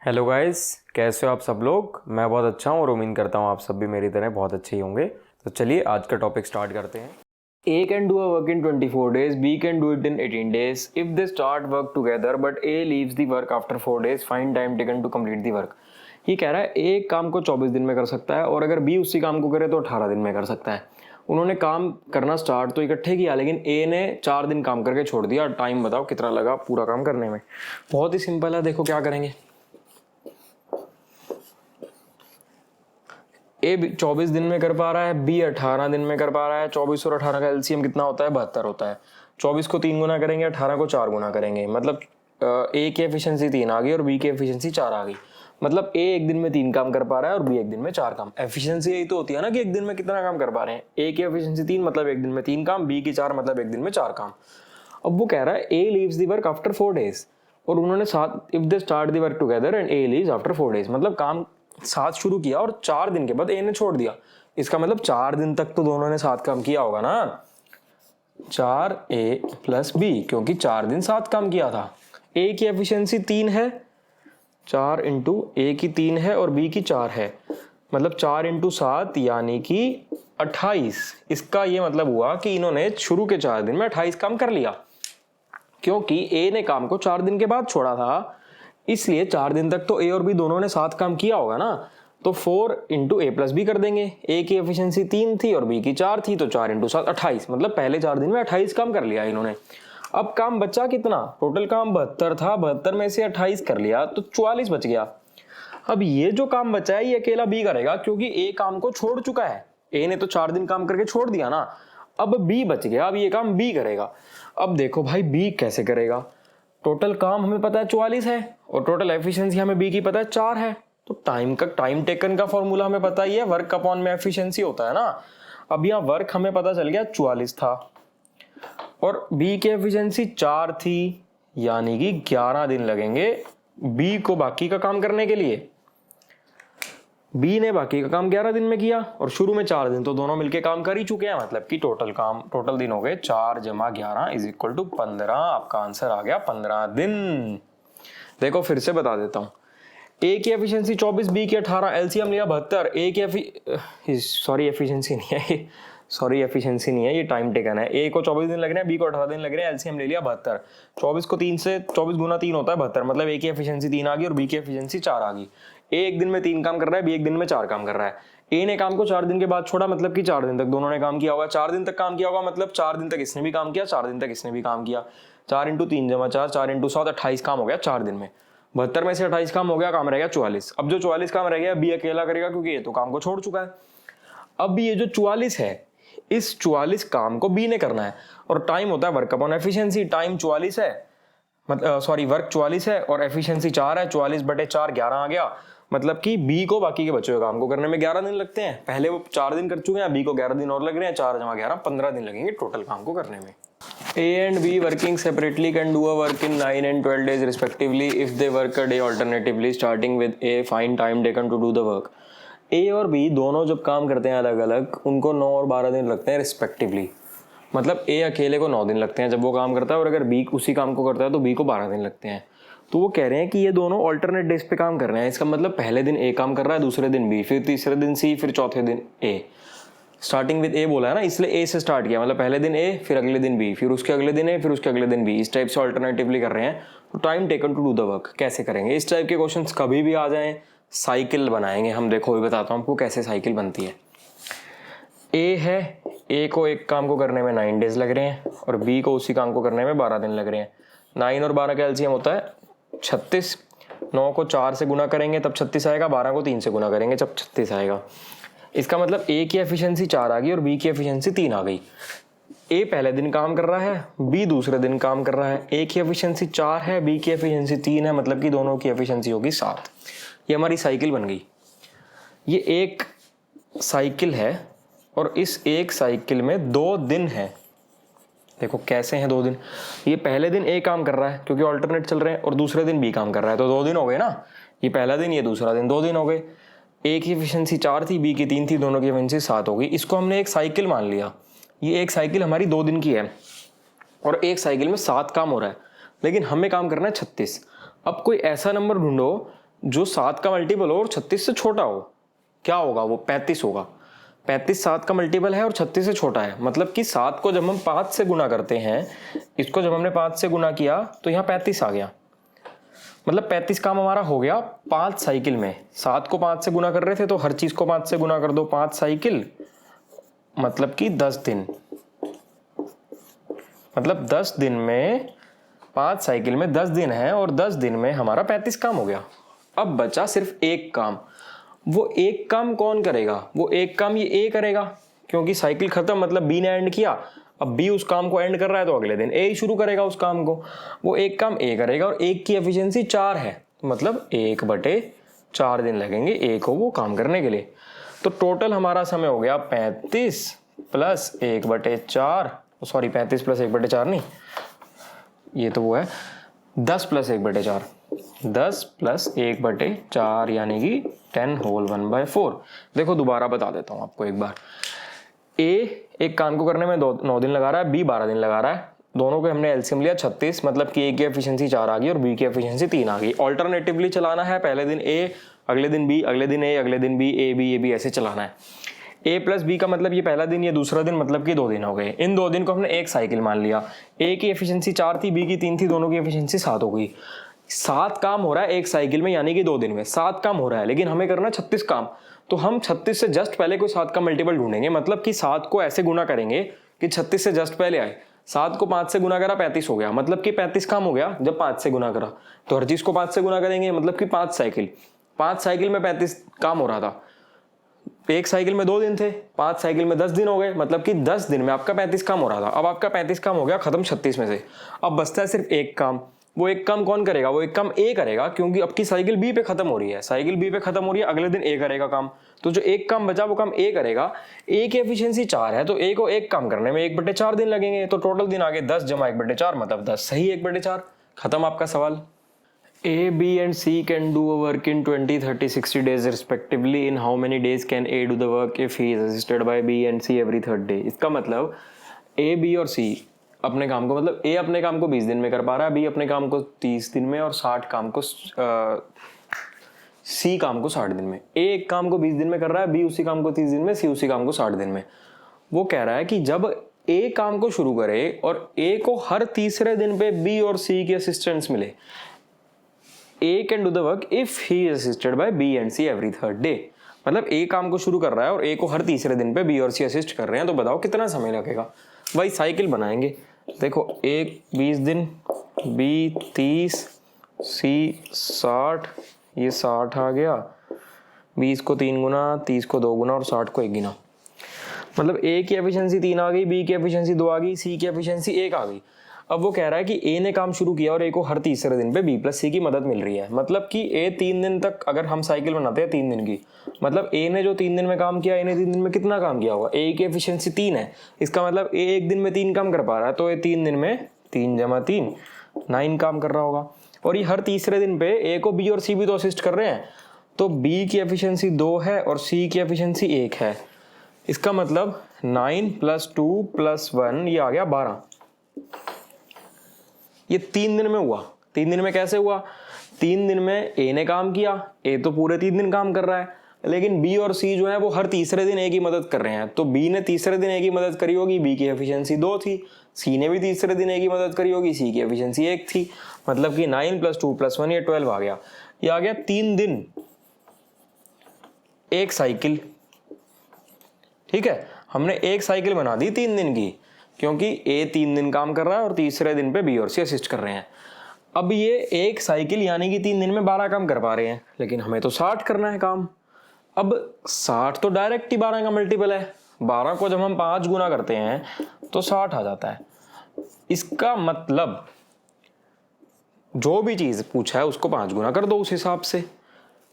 Hello guys, कैसे हो आप सब लोग। मैं बहुत अच्छा हूँ और उम्मीद करता हूँ आप सब भी मेरी तरह बहुत अच्छे ही होंगे। तो चलिए आज का टॉपिक स्टार्ट करते हैं। A can do a work in 24 days, B can do it in 18 days. If they start work together but A leaves the work after 4 days, find time taken to complete the work. ये कह रहा है एक काम को 24 दिन में कर सकता है और अगर B उसी काम को करे तो 18 दिन में कर सकता है। उन्होंने काम करना स्टार्ट तो इकट्ठे किया, लेकिन A ने 4 दिन काम करके छोड़ दिया। टाइम बताओ कितना लगा पूरा काम करने में। बहुत ही सिंपल है, देखो क्या करेंगे। ए 24 दिन में कर पा रहा है, बी 18 दिन में कर पा रहा है। 24 और 18 का एलसीएम कितना होता है? 72 होता है। 24 को 3 गुना करेंगे, 18 को 4 गुना करेंगे, मतलब ए की एफिशिएंसी 3 आ गई और बी की एफिशिएंसी 4 आ गई। मतलब ए एक दिन में 3 काम कर पा रहा है और बी एक दिन में 4 काम। एफिशिएंसी यही तो होती है ना कि एक दिन में कितना काम कर पा रहे हैं। ए की एफिशिएंसी 3 मतलब एक दिन में 3 काम, बी की 4 मतलब एक दिन में 4 काम। अब वो कह रहा है he leaves the work after 4 days और उन्होंने साथ if they start the work together and he leaves after 4 days, मतलब काम साथ शुरू किया और 4 दिन के बाद ए ने छोड़ दिया। इसका मतलब 4 दिन तक तो दोनों ने साथ काम किया होगा ना। 4A + B, क्योंकि 4 दिन साथ काम किया था। ए की एफिशिएंसी 3 है, 4 × ए की 3 है और बी की 4 है, मतलब 4 × 7 यानी कि 28। इसका ये मतलब हुआ कि इन्होंने शुरू के 4 दिन में 28 काम कर लिया, क्योंकि ए ने काम को 4 दिन के बाद छोड़ा था, इसलिए 4 दिन तक तो ए और बी दोनों ने साथ काम किया होगा ना। तो 4 × A + B कर देंगे। ए की एफिशिएंसी 3 थी और बी की 4 थी, तो 4 × 7 28, मतलब पहले 4 दिन में 28 काम कर लिया इन्होंने। अब काम बचा कितना? टोटल काम 72 था, 72 में से 28 कर लिया तो 44 बच गया। अब ये जो काम बचा है ये अकेला बी करेगा, क्योंकि ए काम को छोड़ चुका है। ए ने तो 4 दिन काम करके छोड़ दिया ना। अब बी बच गया, अब ये काम बी करेगा। अब देखो भाई बी कैसे करेगा। टोटल काम हमें पता है 44 है और टोटल एफिशिएंसी हमें बी की पता है 4 है। तो टाइम टेकन का फॉर्मूला हमें पता ही है, वर्क अपॉन में एफिशिएंसी होता है ना। अब यहाँ वर्क हमें पता चल गया 44 था और बी की एफिशिएंसी 4 थी, यानी कि 11 दिन लगेंगे बी को बाकी का काम करने के लिए। बी ने बाकी का काम 11 दिन में किया और शुरू में 4 दिन तो दोनों मिलके काम कर ही चुके हैं, मतलब कि टोटल दिन हो गए 4 + 11 = 15। आपका आंसर आ गया 15 दिन। देखो फिर से बता देता हूं। ए की एफिशिएंसी 24, बी की 18, एलसीएम लिया 72। ए की एफिशिएंसी नहीं है, ये टाइम टेकन है। ए को 24 दिन लग रहे हैं, बी को 18 दिन लग रहे हैं, एलसीएम ले लिया 72। 24 को 3 से 24 गुना 3 होता है 72, मतलब ए की एफिशिएंसी 3 आ गई और बी की एफिशिएंसी 4 आ गई। ए एक दिन में 3 काम कर रहा है, बी एक दिन में 4 काम कर रहा है। ए ने काम को 4 दिन के बाद छोड़ा, मतलब कि 4 दिन तक दोनों ने काम किया होगा। 4 दिन तक काम किया होगा मतलब 4 दिन तक इसने भी काम किया, 4 दिन तक इसने भी काम किया। 4 × 3 = 4, 4 × 7 28 काम हो गया 4 दिन में। 72 में से 28 काम हो गया, काम रह गया 44। अब जो 44 काम रह गया बी अकेला करेगा, क्योंकि ये तो काम को छोड़ चुका है। अब ये जो 44 है, इस 44 काम को बी ने करना है और टाइम होता है वर्क अपॉन एफिशिएंसी। टाइम 44 है, वर्क 44 है और एफिशिएंसी 4 है। 44/4 11 आ गया, मतलब कि बी को बाकी के बचे हुए काम को करने में 11 दिन लगते हैं। पहले वो 4 दिन कर चुके हैं, बी को 11 दिन और लग रहे हैं। 4 + 11 15 दिन लगेंगे टोटल काम को करने में। A and B working separately can do a work in 9 and 12 days respectively if they work a day alternatively, starting with A, find time taken to do the work. A और B दोनों जब काम करते हैं अलग अलग, उनको 9 और 12 दिन लगते हैं रिस्पेक्टिवली। मतलब A अकेले को 9 दिन लगते हैं जब वो काम करता है, और अगर B उसी काम को करता है तो B को 12 दिन लगते हैं। तो वो कह रहे हैं कि ये दोनों ऑल्टरनेट डेज पे काम कर रहे हैं। इसका मतलब पहले दिन A काम कर रहा है, दूसरे दिन B, फिर तीसरे दिन C, फिर चौथे दिन A। स्टार्टिंग विद ए बोला है ना, इसलिए ए से स्टार्ट किया, मतलब पहले दिन ए, फिर अगले दिन बी, फिर उसके अगले दिन ए, फिर उसके अगले दिन बी। इस टाइप से ऑल्टरनेटिवली कर रहे हैं। तो time taken to do the work कैसे करेंगे? इस टाइप के क्वेश्चंस कभी भी आ जाएं, साइकिल बनाएंगे हम। देखो अभी बताता हूँ आपको कैसे साइकिल बनती है। ए है, ए को एक काम को करने में 9 डेज लग रहे हैं और बी को उसी काम को करने में 12 दिन लग रहे हैं। 9 और 12 का एलसीएम होता है 36। 9 को 4 से गुना करेंगे तब 36 आएगा, 12 को 3 से गुना करेंगे जब 36 आएगा। इसका मतलब ए की एफिशिएंसी 4 आ गई और बी की एफिशिएंसी 3 आ गई। ए पहले दिन काम कर रहा है, बी दूसरे दिन काम कर रहा है। ए की एफिशिएंसी 4 है, बी की एफिशिएंसी 3 है, मतलब कि दोनों की एफिशिएंसी होगी 7। ये हमारी साइकिल बन गई। ये एक साइकिल है और इस एक साइकिल में 2 दिन है। देखो कैसे हैं 2 दिन। ये पहले दिन ए काम कर रहा है क्योंकि ऑल्टरनेट चल रहे हैं, और दूसरे दिन बी काम कर रहा है, तो 2 दिन हो गए ना। ये पहला दिन, ये दूसरा दिन, 2 दिन हो गए। ए की एफिशिएंसी 4 थी, बी की 3 थी, दोनों की एफिशिएंसी 7 हो गई। इसको हमने एक साइकिल मान लिया। ये एक साइकिल हमारी 2 दिन की है और एक साइकिल में 7 काम हो रहा है, लेकिन हमें काम करना है 36। अब कोई ऐसा नंबर ढूंढो जो 7 का मल्टीपल हो और 36 से छोटा हो, क्या होगा वो 35 होगा। 35 7 का मल्टीपल है और 36 से छोटा है, मतलब कि 7 को जब हम 5 से गुना करते हैं, इसको जब हमने 5 से गुना किया तो यहाँ 35 आ गया। मतलब 35 काम हमारा हो गया 5 साइकिल में। 7 को 5 से गुना कर रहे थे तो हर चीज को 5 से गुना कर दो, 5 साइकिल मतलब कि 10 दिन। मतलब 10 दिन में 5 साइकिल में 10 दिन है और 10 दिन में हमारा 35 काम हो गया। अब बचा सिर्फ एक काम। वो एक काम कौन करेगा? वो एक काम ये ए करेगा, क्योंकि साइकिल खत्म, मतलब बी ने एंड किया, अब बी उस काम को एंड कर रहा है तो अगले दिन ए ही शुरू करेगा उस काम को। वो एक काम ए करेगा और एक की एफिशिएंसी 4 है, मतलब 1/4 दिन लगेंगे ए को वो काम करने के लिए। तो टोटल हमारा समय हो गया 35 प्लस 1/4, सॉरी 35 प्लस 1/4 नहीं, ये तो वो है 10 प्लस 1/4, 10 प्लस 1/4 यानी कि 10 होल 1/4। देखो दोबारा बता देता हूँ आपको एक बार। ए एक काम को करने में 9 दिन लगा रहा है, बी 12 दिन लगा रहा है। दोनों को हमने एलसीएम लिया 36, मतलब कि ए की एफिशिएंसी 4 आ गई और बी की एफिशिएंसी 3 आ गई। ऑल्टरनेटिवली चलाना है, पहले दिन ए, अगले दिन बी, अगले दिन ए, अगले दिन बी, ए बी ऐसे चलाना है। ए प्लस बी का मतलब ये पहला दिन, ये दूसरा दिन, मतलब कि 2 दिन हो गए। इन 2 दिन को हमने एक साइकिल मान लिया। ए की एफिशिएंसी 4 थी, बी की 3 थी, दोनों की एफिशिएंसी 7 हो गई। 7 काम हो रहा है एक साइकिल में, यानी कि 2 दिन में 7 काम हो रहा है, लेकिन हमें करना 36 काम। तो हम 36 से जस्ट पहले कोई 7 का मल्टीपल ढूंढेंगे, मतलब कि 7 को ऐसे गुना करेंगे कि 36 से जस्ट पहले आए। 7 को 5 से गुना करा 35 हो गया, मतलब कि 35 काम हो गया जब 5 से गुना करा। तो हर चीज को 5 से गुना करेंगे, मतलब कि 5 साइकिल, 5 साइकिल में 35 काम हो रहा था। एक साइकिल में 2 दिन थे, 5 साइकिल में 10 दिन हो गए, मतलब कि 10 दिन में आपका 35 काम हो रहा था। अब आपका 35 काम हो गया खत्म 36 में से। अब बचता है सिर्फ एक काम। वो एक काम कौन करेगा? वो एक काम ए करेगा, क्योंकि अब की साइकिल बी पे खत्म हो रही है। साइकिल बी पे खत्म हो रही है, अगले दिन ए करेगा काम। तो जो एक काम बचा वो काम ए करेगा। ए की एफिशिएंसी 4 है, तो ए को एक काम करने में 1/4 दिन लगेंगे। तो टोटल दिन आगे 10 जमा 1/4 मतलब 10, सही 1/4। खत्म आपका सवाल। A, B and C can do a work in 20, 30, 60 days respectively. In how many days can A do the work if he is assisted by B and C every third day? इसका मतलब A, B और C अपने काम को, मतलब A अपने काम को 20 दिन में कर पा रहा है, B अपने काम को 30 दिन में और 60 काम को C काम को 60 दिन में। A एक काम को 20 दिन में कर रहा है, B उसी काम को 30 दिन में, C उसी काम को 60 दिन में। वो कह रहा है कि जब A काम को शुरू करे और A को हर तीसरे दिन पे B और C के असिस्टेंट्स मिले, A can do the work if he is assisted by B and C every third day। मतलब A काम को शुरू कर रहा है और A को हर तीसरे दिन पे B और C असिस्ट कर रहे हैं, तो बताओ कितना समय लगेगा। वही साइकिल बनाएंगे। देखो A 20 दिन, B 30, C 60, ये 60 आ गया, 20 को 3 गुना, 30 को 2 गुना और 60 को 1 गिना। मतलब A की एफिशिएंसी 3 आ गई, B की एफिशिएंसी 2 आ गई, C की एफिशिएंसी 1 आ गई। अब वो कह रहा है कि ए ने काम शुरू किया और ए को हर तीसरे दिन पे बी प्लस सी की मदद मिल रही है। मतलब कि ए 3 दिन तक, अगर हम साइकिल बनाते हैं 3 दिन की, मतलब ए ने जो 3 दिन में काम किया, ए ने 3 दिन में कितना काम किया होगा? ए की एफिशिएंसी 3 है, इसका मतलब ए एक दिन में 3 काम कर पा रहा है, तो ए 3 दिन में 3 जमा 3 9 काम कर रहा होगा। और ये हर तीसरे दिन पे ए को बी और सी भी तो असिस्ट कर रहे हैं, तो बी की एफिशिएंसी 2 है और सी की एफिशिएंसी 1 है। इसका मतलब 9 + 2 + 1 ये आ गया 12। ये 3 दिन में हुआ। 3 दिन में कैसे हुआ? 3 दिन में ए ने काम किया, ए तो पूरे 3 दिन काम कर रहा है, लेकिन बी और सी जो है वो हर तीसरे दिन ए की मदद कर रहे हैं। तो बी ने तीसरे दिन ए की मदद करी होगी, बी की एफिशिएंसी 2 थी। सी ने भी तीसरे दिन ए की मदद करी होगी, सी की एफिशिएंसी 1 थी। मतलब कि 9 + 2 + 1 ये 12 आ गया। ये आ गया 3 दिन एक साइकिल। ठीक है, हमने एक साइकिल बना दी 3 दिन की, क्योंकि ए 3 दिन काम कर रहा है और तीसरे दिन पे बी और सी असिस्ट कर रहे हैं। अब ये एक साइकिल यानी कि 3 दिन में 12 काम कर पा रहे हैं, लेकिन हमें तो 60 करना है काम। अब 60 तो डायरेक्ट ही 12 का मल्टीपल है। 12 को जब हम 5 गुना करते हैं तो 60 आ जाता है। इसका मतलब जो भी चीज पूछा है उसको 5 गुना कर दो उस हिसाब से।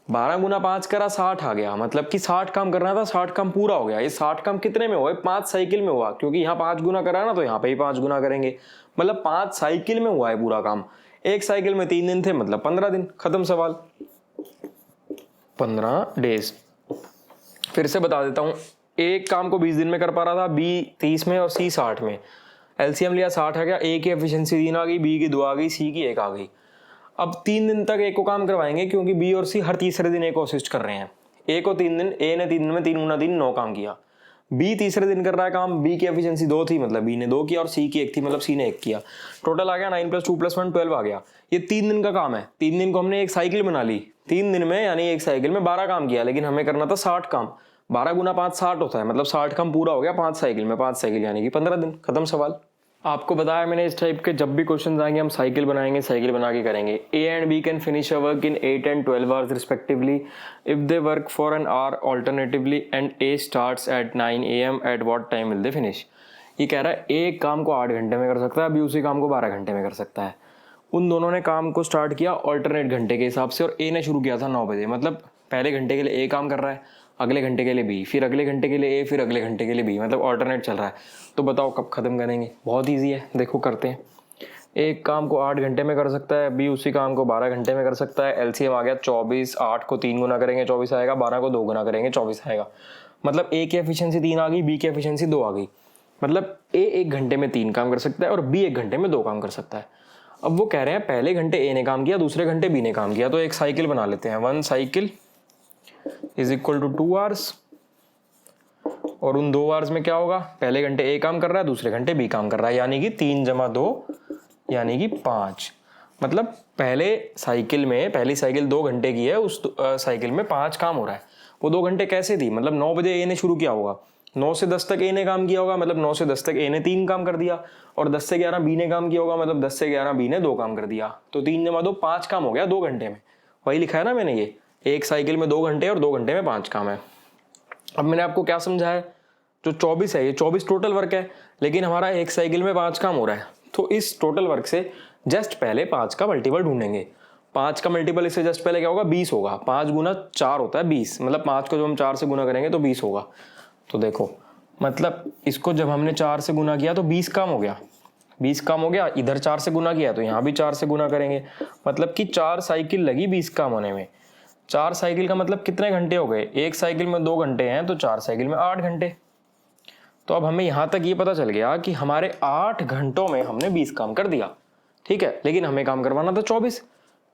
12 गुना 5 करा 60 आ गया, मतलब कि 60 काम करना था, 60 काम पूरा हो गया। ये 60 काम कितने में हुआ? 5 साइकिल में हुआ, क्योंकि यहाँ 5 गुना करा ना, तो यहाँ पे ही 5 गुना करेंगे। मतलब 5 साइकिल में हुआ है पूरा काम। एक साइकिल में 3 दिन थे, मतलब 15 दिन। खत्म सवाल। 15 डेज। फिर से बता देता हूँ, एक काम को 20 दिन में कर पा रहा था, बी 30 में और सी 60 में। एलसीएम लिया 60 आ गया, ए की एफिशिएंसी 3 आ गई, बी की 2 आ गई, सी की 1 आ गई। अब 3 दिन तक ए को काम करवाएंगे क्योंकि बी और सी हर तीसरे दिन ए को असिस्ट कर रहे हैं। ए को 3 दिन, ए ने 3 दिन में 3 गुना 3 9 काम किया। बी तीसरे दिन कर रहा है काम, बी की एफिशिएंसी 2 थी मतलब बी ने 2 किया, और सी की 1 थी मतलब सी ने 1 किया। टोटल आ गया 9 + 2 + 1 12 आ गया। ये 3 दिन का काम है। 3 दिन को हमने एक साइकिल बना ली। 3 दिन में यानी एक साइकिल में 12 काम किया, लेकिन हमें करना था 60 काम। 12 गुना 5 60 होता है, मतलब 60 काम पूरा हो गया 5 साइकिल में। 5 साइकिल यानी कि 15 दिन। खत्म सवाल। आपको बताया मैंने इस टाइप के जब भी क्वेश्चन आएंगे हम साइकिल बनाएंगे, साइकिल बना के करेंगे। A and B can finish a work in 8 and 12 hours respectively if they work for an hour alternatively and A starts at 9 AM at what time will they finish. ये कह रहा है एक काम को 8 घंटे में कर सकता है, बी उसी काम को 12 घंटे में कर सकता है। उन दोनों ने काम को स्टार्ट किया ऑल्टरनेट घंटे के हिसाब से, और ए ने शुरू किया था 9 बजे। मतलब पहले घंटे के लिए ए काम कर रहा है, अगले घंटे के लिए बी, फिर अगले घंटे के लिए ए, फिर अगले घंटे के लिए बी, मतलब ऑल्टरनेट चल रहा है। तो बताओ कब खत्म करेंगे? बहुत ईजी है, देखो करते हैं। एक काम को 8 घंटे में कर सकता है, बी उसी काम को 12 घंटे में कर सकता है। एलसीएम आ गया 24। 8 को 3 गुना करेंगे 24 आएगा, 12 को 2 गुना करेंगे 24 आएगा। मतलब ए की एफिशिएंसी 3 आ गई, बी की एफिशिएंसी 2 आ गई। मतलब ए 1 घंटे में 3 काम कर सकता है और बी 1 घंटे में 2 काम कर सकता है। अब वो कह रहे हैं पहले घंटे ए ने काम किया, दूसरे घंटे बी ने काम किया, तो एक साइकिल बना लेते हैं। 1 cycle is equal to 2 hours, और उन 2 आवर्स में क्या होगा? पहले घंटे ए काम कर रहा है, दूसरे घंटे बी काम कर रहा है, यानी कि 3 + 2 यानी कि 5। मतलब पहली साइकिल 2 घंटे की है, उस साइकिल में 5 काम हो रहा है। वो 2 घंटे कैसे थी? मतलब 9 बजे ए ने शुरू किया होगा, 9 से 10 तक ए ने काम किया होगा, मतलब 9 से 10 तक ए ने 3 काम कर दिया, और 10 से 11 बी ने काम किया होगा, मतलब 10 से 11 बी ने 2 काम कर दिया। तो 3 + 2 5 काम हो गया 2 घंटे में। वही लिखा है ना मैंने, ये एक साइकिल में 2 घंटे और 2 घंटे में 5 काम है। अब मैंने आपको क्या समझाया? जो 24 है, ये 24 टोटल वर्क है, लेकिन हमारा एक साइकिल में 5 काम हो रहा है। तो इस टोटल वर्क से जस्ट पहले 5 का मल्टीपल ढूंढेंगे। 5 का मल्टीपल इससे जस्ट पहले क्या होगा? 20 होगा। 5 गुना 4 होता है 20, मतलब 5 को जब हम 4 से गुना करेंगे तो 20 होगा। तो देखो, मतलब इसको जब हमने 4 से गुना किया तो 20 काम हो गया। 20 काम हो गया, इधर 4 से गुना किया तो यहाँ भी 4 से गुना करेंगे, मतलब कि 4 साइकिल लगी 20 काम होने में। 4 साइकिल का मतलब कितने घंटे हो गए? एक साइकिल में 2 घंटे हैं, तो 4 साइकिल में 8 घंटे। तो अब हमें यहाँ तक ये पता चल गया कि हमारे 8 घंटों में हमने 20 काम कर दिया, ठीक है, लेकिन हमें काम करवाना था 24।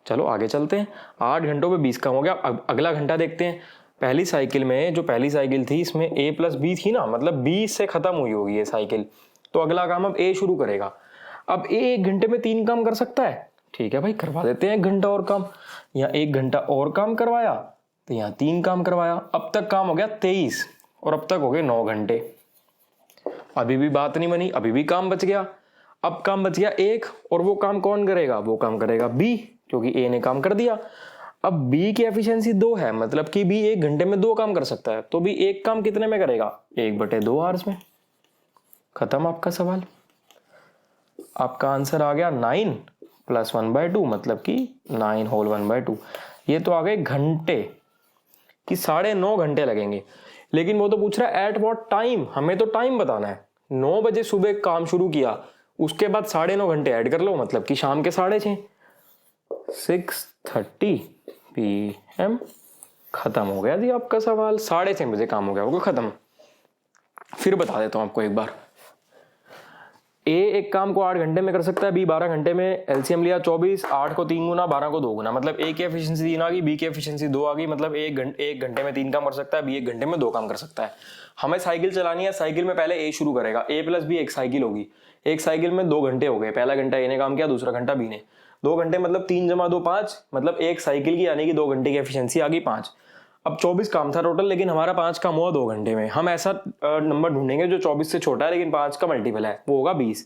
चलो आगे चलते हैं। 8 घंटों में 20 काम हो गया। अब अगला घंटा देखते हैं। पहली साइकिल में, जो पहली साइकिल थी, इसमें ए + बी थी ना, मतलब बी से खत्म हुई होगी ये साइकिल। तो अगला काम अब ए शुरू करेगा। अब ए 1 घंटे में 3 काम कर सकता है, ठीक है भाई, करवा देते हैं 1 घंटा और काम। यहाँ 1 घंटा और काम करवाया, तो यहाँ 3 काम करवाया। अब तक काम हो गया 23, और अब तक हो गए 9 घंटे। अभी भी बात नहीं बनी, अभी भी काम बच गया। अब काम बच गया 1, और वो काम कौन करेगा? वो काम करेगा बी, क्योंकि ए ने काम कर दिया। अब बी की एफिशिएंसी 2 है, मतलब कि बी 1 घंटे में 2 काम कर सकता है, तो बी एक काम कितने में करेगा? 1/2 आवर्स में। खत्म आपका सवाल। आपका आंसर आ गया 9 + 1/2, मतलब कि 9 होल 1/2। ये तो आ गए घंटे, कि 9.5 घंटे लगेंगे। लेकिन वो तो पूछ रहा है एट व्हाट टाइम, हमें तो टाइम बताना है। 9 बजे सुबह काम शुरू किया, उसके बाद 9.5 घंटे ऐड कर लो, मतलब कि शाम के 6:30, 6:30 PM। खत्म हो गया जी आपका सवाल। 6:30 बजे काम हो गया होगा खत्म। फिर बता देता हूं आपको एक बार। ए एक काम को 8 घंटे में कर सकता है, बी 12 घंटे में। एलसीएम लिया 24, 8 को 3 गुना, 12 को 2 गुना, मतलब ए की एफिशिएंसी 3 आ गई, बी की एफिशिएंसी 2 आ गई। मतलब एक घंटे में 3 काम कर सकता है, बी 1 घंटे में 2 काम कर सकता है। हमें साइकिल चलानी है। साइकिल में पहले ए शुरू करेगा, ए + बी एक साइकिल होगी। एक साइकिल में 2 घंटे हो गए। पहला घंटा ए ने काम किया, दूसरा घंटा बी ने। 2 घंटे मतलब 3 + 2 5, मतलब एक साइकिल की यानी कि 2 घंटे की एफिशिएंसी आ गई 5। अब 24 काम था टोटल, लेकिन हमारा 5 काम हुआ 2 घंटे में। हम ऐसा नंबर ढूंढेंगे जो 24 से छोटा है लेकिन 5 का मल्टीपल है, वो होगा 20।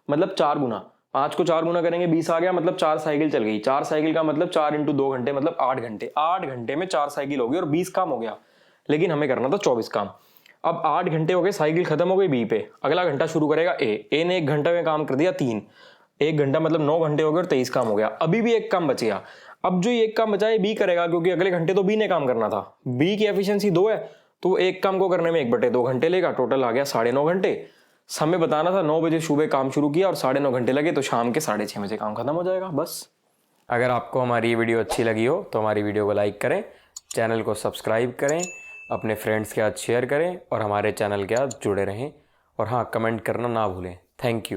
मतलब 4 गुना, 5 को 4 गुना करेंगे 20 आ गया, मतलब 4 साइकिल चल गई। 4 साइकिल का मतलब 4 × 2 घंटे, मतलब 8 घंटे। 8 घंटे में 4 साइकिल होगी और 20 काम हो गया, लेकिन हमें करना था 24 काम। अब 8 घंटे हो गए, साइकिल खत्म हो गई बी पे। अगला घंटा शुरू करेगा ए ने 1 घंटे में काम कर दिया 3। 1 घंटा मतलब 9 घंटे हो गए और 23 काम हो गया। अभी भी एक काम बच गया। अब जो एक काम बचा है बी करेगा, क्योंकि अगले घंटे तो बी ने काम करना था। बी की एफिशिएंसी 2 है, तो वो एक काम को करने में 1/2 घंटे लेगा। टोटल आ गया 9.5 घंटे। समय बताना था 9 बजे सुबह काम शुरू किया और 9.5 घंटे लगे, तो शाम के 6:30 बजे काम खत्म हो जाएगा बस। अगर आपको हमारी ये वीडियो अच्छी लगी हो तो हमारी वीडियो को लाइक करें, चैनल को सब्सक्राइब करें, अपने फ्रेंड्स के साथ शेयर करें और हमारे चैनल के साथ जुड़े रहें। और हाँ, कमेंट करना ना भूलें। Thank you.